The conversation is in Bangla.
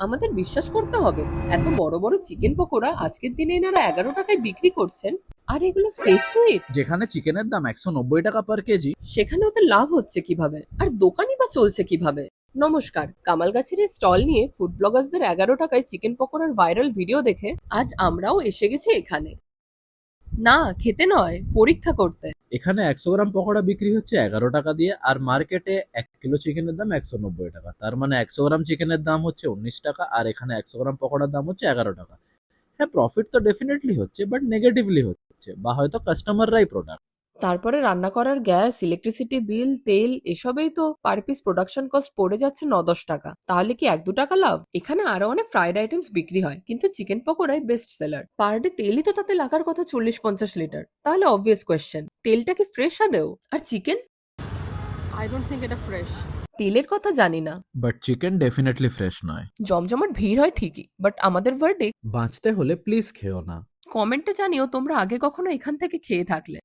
আমাদের বিশ্বাস করতে হবে এত বড় বড় চিকেন পকোড়া আজকের দিনে এনারা 11 টাকায় বিক্রি করছেন, আর এগুলো সেফ টু ইট? যেখানে চিকেনের দাম 190 টাকা পার কেজি। সেখানে ওদের লাভ হচ্ছে কিভাবে, আর দোকানই বা চলছে কিভাবে? নমস্কার, কামালগাছির এই স্টল নিয়ে ফুড ব্লগার্সদের 11 টাকায় চিকেন পকোড়ার ভাইরাল ভিডিও দেখে আজ আমরাও এসে গেছি এখানে। না, খেতে নয়, পরীক্ষা করতে। এখানে 100 গ্রাম পকোড়া বিক্রি হচ্ছে 11 টাকা দিয়ে, আর মার্কেটে 1 কিলো চিকেনের দাম 190 টাকা। তার মানে 100 গ্রাম চিকেনের দাম হচ্ছে 19 টাকা, আর এখানে 100 গ্রাম পকোড়ার দাম হচ্ছে 11 টাকা। হ্যাঁ, প্রফিট তো ডেফিনেটলি হচ্ছে, বাট নেগেটিভলি হচ্ছে, বা হয়তো কাস্টমাররাই প্রোডাক্ট। তারপরে রান্না করার গ্যাস, ইলেকট্রিসিটি বিল, তেল এসবেই তো পার পিস প্রোডাকশন কস্ট পড়ে যাচ্ছে 9-10 টাকা। তাহলে কি 1-2 টাকা লাভ? এখানে আরো অনেক ফ্রাইড আইটেমস বিক্রি হয়, কিন্তু চিকেন পকোড়াই বেস্ট সেলার। পার ডে তেলই তো তাতে লাগার কথা 40-50 লিটার। তাহলে অবভিয়াস কোয়েশ্চেন, তেলটা কি ফ্রেশ আদেও? আর চিকেন, আই ডোন্ট থিঙ্ক এটা ফ্রেশ। তেলের কথা জানি না, বাট চিকেন ডেফিনেটলি ফ্রেশ নয়। জমজমাট ভিড় হয় ঠিকই, বাট আমাদের ভার্ডিক্ট। বাঁচতে হলে প্লিজ খেও না। কমেন্টে জানিও তোমরা আগে কখনো এখান থেকে খেয়ে থাকলে।